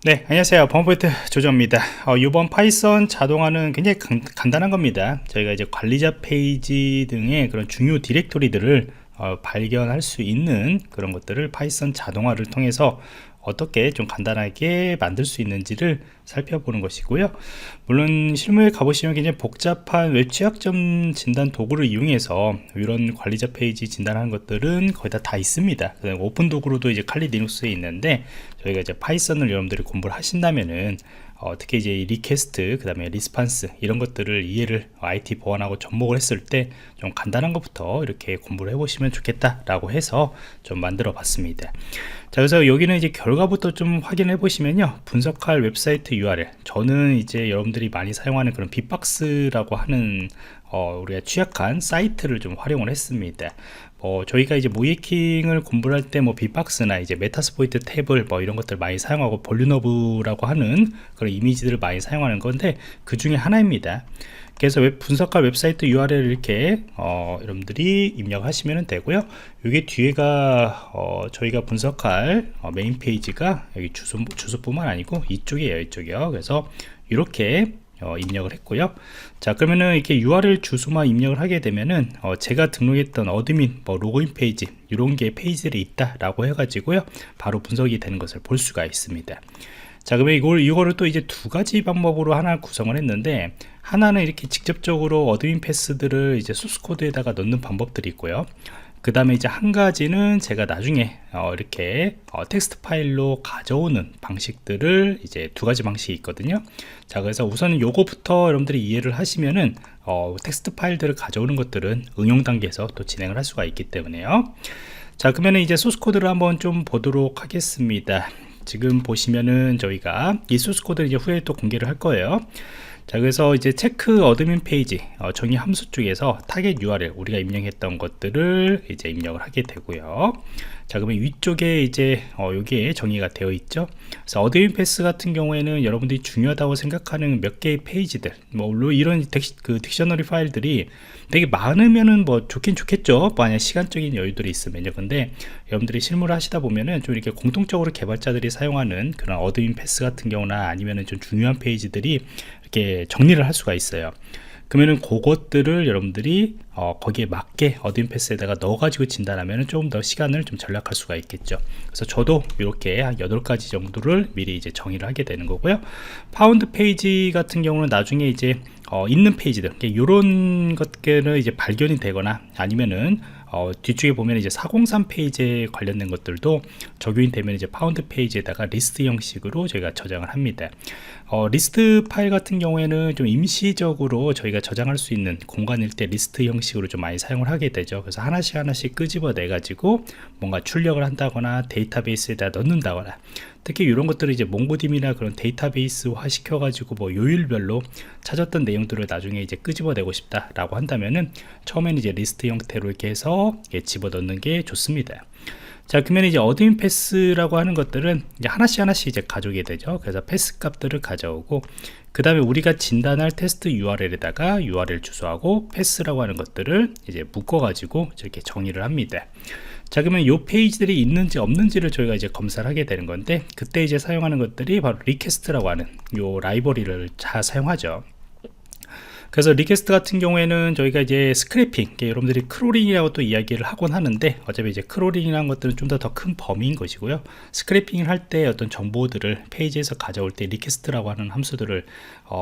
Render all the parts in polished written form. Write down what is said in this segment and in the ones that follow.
네, 안녕하세요. 범포인트 조정입니다. 이번 파이썬 자동화는 굉장히 간단한 겁니다. 저희가 이제 관리자 페이지 등의 그런 중요 디렉토리들을 발견할 수 있는 그런 것들을 파이썬 자동화를 통해서 어떻게 좀 간단하게 만들 수 있는지를 살펴보는 것이고요. 물론 실무에 가보시면 굉장히 복잡한 웹 취약점 진단 도구를 이용해서 이런 관리자 페이지 진단하는 것들은 거의 다 있습니다. 오픈 도구로도 이제 칼리 리눅스에 있는데, 저희가 이제 파이썬을 여러분들이 공부를 하신다면은 특히 이제 리퀘스트, 그 다음에 리스판스 이런 것들을 이해를 IT 보안하고 접목을 했을 때 좀 간단한 것부터 이렇게 공부를 해보시면 좋겠다 라고 해서 좀 만들어 봤습니다. 자, 그래서 여기는 이제 결과부터 좀 확인해 보시면요, 분석할 웹사이트 URL, 저는 이제 여러분들이 많이 사용하는 그런 빅박스라고 하는 우리가 취약한 사이트를 좀 활용을 했습니다. 저희가 이제 모이킹을 공부를 할 때 빅박스나 이제 메타스포이트 탭을 이런 것들 많이 사용하고 볼리너브라고 하는 그런 이미지들을 많이 사용하는 건데, 그 중에 하나입니다. 그래서 분석할 웹사이트 URL을 이렇게 여러분들이 입력하시면 되고요. 여기 뒤에가 저희가 분석할 메인 페이지가 여기 주소뿐만 아니고 이쪽이에요. 이쪽이요. 그래서 이렇게 입력을 했고요. 자, 그러면은 이렇게 URL 주소만 입력을 하게 되면은 제가 등록했던 어드민 로그인 페이지, 이런 게 페이지들이 있다 라고 해가지고요, 바로 분석이 되는 것을 볼 수가 있습니다. 자, 그러면 이거를 또 이제 두 가지 방법으로 하나 구성을 했는데, 하나는 이렇게 직접적으로 어드민 패스들을 이제 소스 코드에다가 넣는 방법들이 있고요. 그 다음에 이제 한 가지는 제가 나중에 이렇게 텍스트 파일로 가져오는 방식들을, 이제 두 가지 방식이 있거든요. 자, 그래서 우선 요거부터 여러분들이 이해를 하시면은 텍스트 파일들을 가져오는 것들은 응용 단계에서 또 진행을 할 수가 있기 때문에요. 자, 그러면 이제 소스 코드를 한번 좀 보도록 하겠습니다. 지금 보시면은 저희가 이 소스 코드를 이제 후에 또 공개를 할 거예요. 자, 그래서 이제 체크 어드민 페이지 정의 함수 쪽에서 타겟 URL, 우리가 입력했던 것들을 이제 입력을 하게 되고요. 자, 그러면 위쪽에 이제 여기에 정의가 되어 있죠. 그래서 어드민 패스 같은 경우에는 여러분들이 중요하다고 생각하는 몇 개의 페이지들, 물론 이런 딕셔너리 파일들이 되게 많으면은 좋긴 좋겠죠, 만약 시간적인 여유들이 있으면요. 근데 여러분들이 실무를 하시다 보면은 좀 이렇게 공통적으로 개발자들이 사용하는 그런 어드민 패스 같은 경우나 아니면은 좀 중요한 페이지들이 이렇게 정리를 할 수가 있어요. 그러면은 그것들을 여러분들이 거기에 맞게 어드민 패스에다가 넣어가지고 진단하면 조금 더 시간을 좀 절약할 수가 있겠죠. 그래서 저도 이렇게 한 8가지 정도를 미리 이제 정의를 하게 되는 거고요. 파운드 페이지 같은 경우는 나중에 이제 있는 페이지들, 이런 것들은 이제 발견이 되거나 아니면은 뒤쪽에 보면 이제 403 페이지에 관련된 것들도 적용이 되면 이제 파운드 페이지에다가 리스트 형식으로 저희가 저장을 합니다. 리스트 파일 같은 경우에는 좀 임시적으로 저희가 저장할 수 있는 공간일 때 리스트 형식으로 좀 많이 사용을 하게 되죠. 그래서 하나씩 끄집어내 가지고 뭔가 출력을 한다거나 데이터베이스에다 넣는다거나, 특히 이런 것들을 이제 몽고디비나 그런 데이터베이스화 시켜가지고 요일별로 찾았던 내용들을 나중에 이제 끄집어내고 싶다라고 한다면은 처음에는 이제 리스트 형태로 이렇게 해서 집어넣는 게 좋습니다. 자, 그러면 이제 어드민 패스라고 하는 것들은 이제 하나씩 이제 가져오게 되죠. 그래서 패스 값들을 가져오고, 그 다음에 우리가 진단할 테스트 URL에다가 URL 주소하고 패스라고 하는 것들을 이제 묶어 가지고 이렇게 정의를 합니다. 자, 그러면 요 페이지들이 있는지 없는지를 저희가 이제 검사를 하게 되는 건데, 그때 이제 사용하는 것들이 바로 리퀘스트라고 하는 요 라이브러리를 잘 사용하죠. 그래서 리퀘스트 같은 경우에는 저희가 이제 스크래핑, 여러분들이 크롤링이라고 또 이야기를 하곤 하는데, 어차피 이제 크롤링이라는 것들은 좀 더 큰 범위인 것이고요. 스크래핑을 할 때 어떤 정보들을 페이지에서 가져올 때 리퀘스트라고 하는 함수들을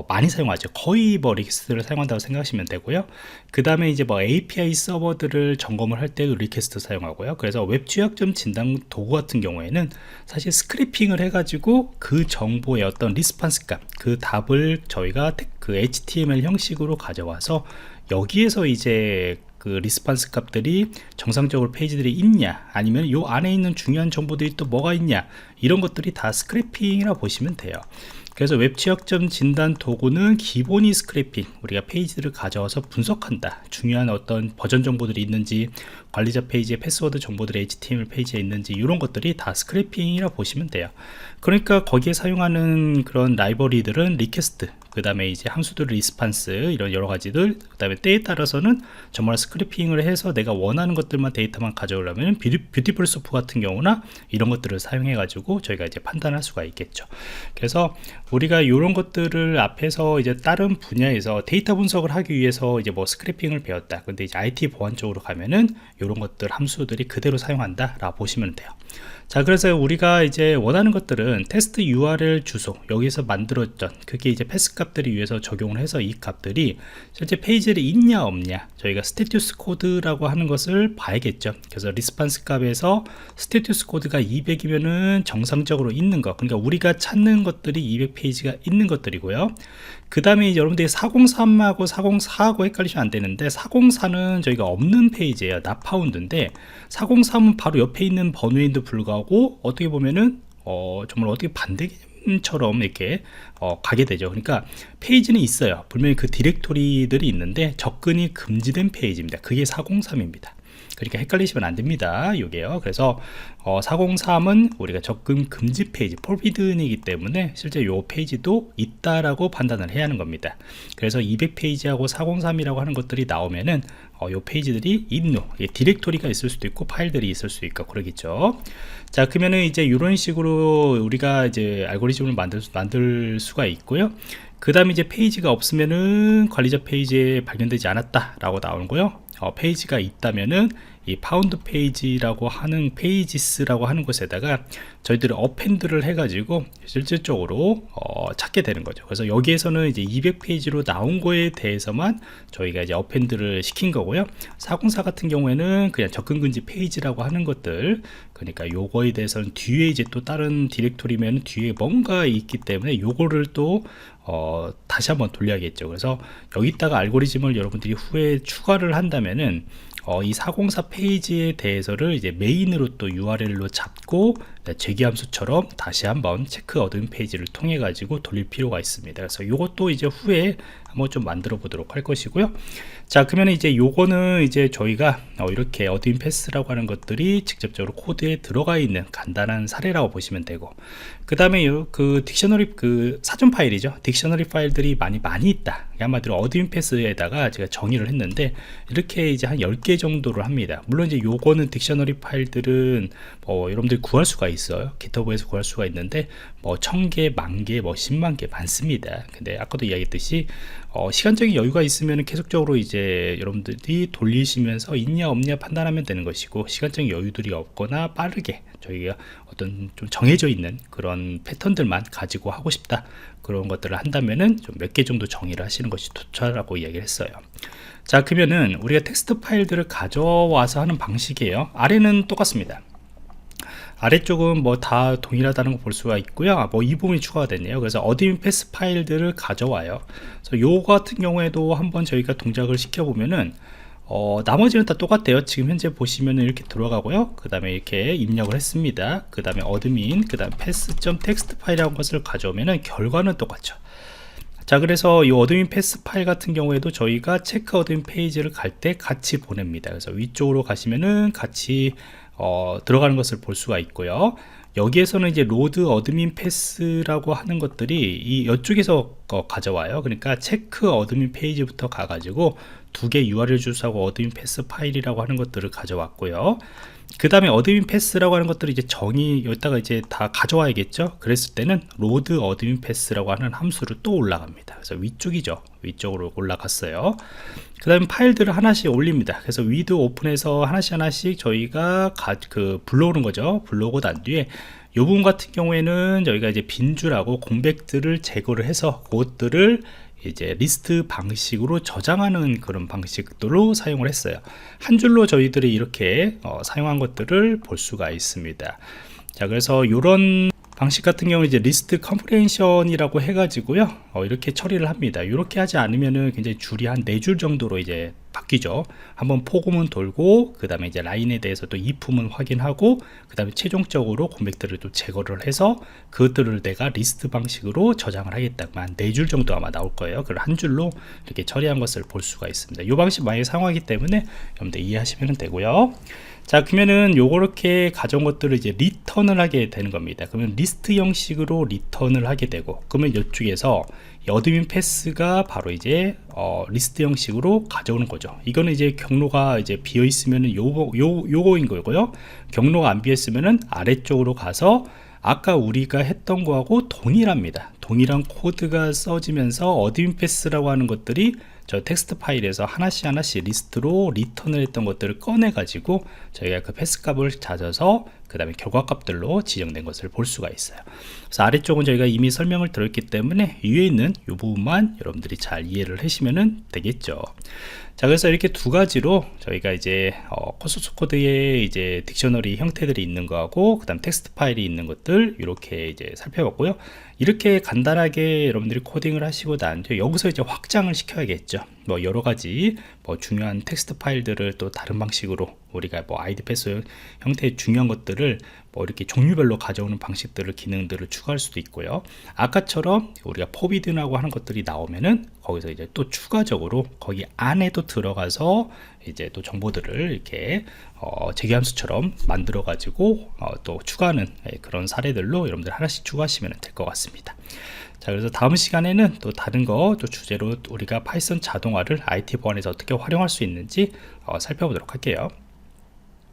많이 사용하죠. 거의 리퀘스트를 사용한다고 생각하시면 되고요. 그 다음에 이제 API 서버들을 점검을 할 때도 리퀘스트 사용하고요. 그래서 웹 취약점 진단 도구 같은 경우에는 사실 스크래핑을 해가지고 그 정보의 어떤 리스판스 값, 그 답을 저희가 그 HTML 형식으로 가져와서 여기에서 이제 그 리스판스 값들이 정상적으로 페이지들이 있냐, 아니면 요 안에 있는 중요한 정보들이 또 뭐가 있냐, 이런 것들이 다 스크래핑이라 보시면 돼요. 그래서 웹 취약점 진단 도구는 기본이 스크래핑, 우리가 페이지들을 가져와서 분석한다, 중요한 어떤 버전 정보들이 있는지, 관리자 페이지에 패스워드 정보들이 HTML 페이지에 있는지, 이런 것들이 다 스크래핑이라 보시면 돼요. 그러니까 거기에 사용하는 그런 라이브러리들은 리퀘스트, 그 다음에 이제 함수들 리스판스 이런 여러 가지들, 그 다음에 때에 따라서는 정말 스크래핑을 해서 내가 원하는 것들만 데이터만 가져오려면 뷰티풀 소프 같은 경우나 이런 것들을 사용해 가지고 저희가 이제 판단할 수가 있겠죠. 그래서 우리가 이런 것들을 앞에서 이제 다른 분야에서 데이터 분석을 하기 위해서 이제 뭐 스크래핑을 배웠다, 근데 이제 IT 보안 쪽으로 가면은 이런 것들 함수들이 그대로 사용한다 라고 보시면 돼요. 자, 그래서 우리가 이제 원하는 것들은 테스트 URL 주소 여기서 만들었던 그게 이제 패스 값들이 위해서 적용을 해서 이 값들이 실제 페이지에 있냐 없냐 저희가 스테투스 코드라고 하는 것을 봐야겠죠. 그래서 리스판스 값에서 스테투스 코드가 200이면은 정상적으로 있는 것, 그러니까 우리가 찾는 것들이 200페이지가 있는 것들이고요. 그 다음에 여러분들이 403하고 404하고 헷갈리시면 안 되는데, 404는 저희가 없는 페이지예요. not found인데 403은 바로 옆에 있는 번호인도 불구하고 어떻게 보면은 정말 어떻게 반대처럼 이렇게 가게 되죠. 그러니까 페이지는 있어요. 분명히 그 디렉토리들이 있는데 접근이 금지된 페이지입니다. 그게 403입니다. 그러니까 헷갈리시면 안 됩니다. 요게요. 그래서 403은 우리가 접근 금지 페이지, 포비든이기 때문에 실제 요 페이지도 있다라고 판단을 해야 하는 겁니다. 그래서 200페이지하고 403이라고 하는 것들이 나오면은 요 페이지들이 있노, 디렉토리가 있을 수도 있고 파일들이 있을 수 있고 그러겠죠. 자, 그러면은 이제 이런 식으로 우리가 이제 알고리즘을 만들 수가 있고요. 그 다음에 이제 페이지가 없으면은 관리자 페이지에 발견되지 않았다라고 나오고요. 페이지가 있다면은 이 파운드 페이지라고 하는 페이지스라고 하는 곳에다가 저희들이 어펜드를 해가지고 실질적으로 찾게 되는 거죠. 그래서 여기에서는 이제 200페이지로 나온 거에 대해서만 저희가 이제 어펜드를 시킨 거고요. 404 같은 경우에는 그냥 접근 금지 페이지라고 하는 것들, 그러니까 요거에 대해서는 뒤에 이제 또 다른 디렉토리면 뒤에 뭔가 있기 때문에 요거를 또 다시 한번 돌려야겠죠. 그래서 여기다가 알고리즘을 여러분들이 후에 추가를 한다면은 이 404 페이지에 대해서를 이제 메인으로 또 URL로 잡고 재기함수처럼 다시 한번 체크 어드민 페이지를 통해 가지고 돌릴 필요가 있습니다. 그래서 요것도 이제 후에 한번 좀 만들어 보도록 할 것이고요. 자, 그러면 이제 요거는 이제 저희가 이렇게 어드민 패스라고 하는 것들이 직접적으로 코드에 들어가 있는 간단한 사례라고 보시면 되고, 그 다음에 그 딕셔너리 그 사전 파일이죠. 딕셔너리 파일들이 많이 있다. 한마디로 어드민 패스에다가 제가 정의를 했는데 이렇게 이제 한 10개 정도를 합니다. 물론 이제 요거는 딕셔너리 파일들은 여러분들이 구할 수가 있어요. 깃허브에서 구할 수가 있는데 1000개, 10,000개, 100,000개 많습니다. 근데 아까도 이야기했듯이 시간적인 여유가 있으면 계속적으로 이제 여러분들이 돌리시면서 있냐 없냐 판단하면 되는 것이고, 시간적인 여유들이 없거나 빠르게 저희가 어떤 좀 정해져 있는 그런 패턴들만 가지고 하고 싶다, 그런 것들을 한다면은 좀 몇 개 정도 정의를 하시는 것이 좋다라고 이야기를 했어요. 자, 그러면은 우리가 텍스트 파일들을 가져와서 하는 방식이에요. 아래는 똑같습니다. 아래쪽은 뭐 다 동일하다는 거 볼 수가 있고요. 이 부분이 추가가 됐네요. 그래서 어드민 패스 파일들을 가져와요. 그래서 요 같은 경우에도 한번 저희가 동작을 시켜보면은 나머지는 다 똑같아요. 지금 현재 보시면은 이렇게 들어가고요. 그 다음에 이렇게 입력을 했습니다. 그 다음에 어드민, 그 다음 패스.txt 파일이라는 것을 가져오면은 결과는 똑같죠. 자, 그래서 이 어드민 패스 파일 같은 경우에도 저희가 체크 어드민 페이지를 갈 때 같이 보냅니다. 그래서 위쪽으로 가시면은 같이 들어가는 것을 볼 수가 있고요. 여기에서는 이제 로드 어드민 패스라고 하는 것들이 이쪽에서 가져와요. 그러니까 체크 어드민 페이지부터 가가지고 두 개 URL 주소하고 어드민 패스 파일이라고 하는 것들을 가져왔고요. 그 다음에 어드민 패스라고 하는 것들을 이제 여기다가 이제 다 가져와야겠죠. 그랬을 때는 로드 어드민 패스라고 하는 함수를 또 올라갑니다. 그래서 위쪽이죠. 위쪽으로 올라갔어요. 그 다음에 파일들을 하나씩 올립니다. 그래서 위드 오픈해서 하나씩 저희가 불러오는 거죠. 불러오고 난 뒤에 이 부분 같은 경우에는 저희가 이제 빈줄하고 공백들을 제거를 해서 그것들을 이제 리스트 방식으로 저장하는 그런 방식으로 사용을 했어요. 한 줄로 저희들이 이렇게 사용한 것들을 볼 수가 있습니다. 자, 그래서 이런 방식 같은 경우는 이제 리스트 컴프레hension이라고 해가지고요, 이렇게 처리를 합니다. 이렇게 하지 않으면은 굉장히 줄이 한 4줄 정도로 이제 바뀌죠. 한번 포고문 돌고, 그 다음에 이제 라인에 대해서 또 if문 확인하고, 그 다음에 최종적으로 공백들을 또 제거를 해서 그것들을 내가 리스트 방식으로 저장을 하겠다만 4줄 정도 아마 나올 거예요. 그걸 한 줄로 이렇게 처리한 것을 볼 수가 있습니다. 이 방식 많이 사용하기 때문에 여러분들 이해하시면 되고요. 자, 그러면은 요렇게 가져온 것들을 이제 리턴을 하게 되는 겁니다. 그러면 리스트 형식으로 리턴을 하게 되고, 그러면 이쪽에서 어드민 패스가 바로 이제 리스트 형식으로 가져오는 거죠. 이거는 이제 경로가 이제 비어 있으면은 요거인 거고요. 경로가 안 비어 있으면은 아래쪽으로 가서 아까 우리가 했던 거하고 동일합니다. 동일한 코드가 써지면서 어드민 패스라고 하는 것들이 저 텍스트 파일에서 하나씩 리스트로 리턴을 했던 것들을 꺼내 가지고 저희가 그 패스 값을 찾아서 그 다음에 결과 값들로 지정된 것을 볼 수가 있어요. 그래서 아래쪽은 저희가 이미 설명을 드렸기 때문에 위에 있는 이 부분만 여러분들이 잘 이해를 하시면 되겠죠. 자, 그래서 이렇게 두 가지로 저희가 이제 소스 코드에 이제 딕셔너리 형태들이 있는 거하고 그 다음 텍스트 파일이 있는 것들 이렇게 이제 살펴봤고요. 이렇게 간단하게 여러분들이 코딩을 하시고 난 뒤에 여기서 이제 확장을 시켜야겠죠. 뭐 여러 가지 뭐 중요한 텍스트 파일들을 또 다른 방식으로 우리가 뭐 아이디 패스 형태의 중요한 것들을 뭐 이렇게 종류별로 가져오는 방식들을 기능들을 추가할 수도 있고요. 아까처럼 우리가 포비든하고 하는 것들이 나오면은 거기서 이제 또 추가적으로 거기 안에도 들어가서 이제 또 정보들을 이렇게 재계함수처럼 만들어 가지고 또 추가하는 그런 사례들로 여러분들 하나씩 추가하시면 될 것 같습니다. 자, 그래서 다음 시간에는 또 다른 거 또 주제로 우리가 파이썬 자동화를 IT 보안에서 어떻게 활용할 수 있는지 살펴보도록 할게요.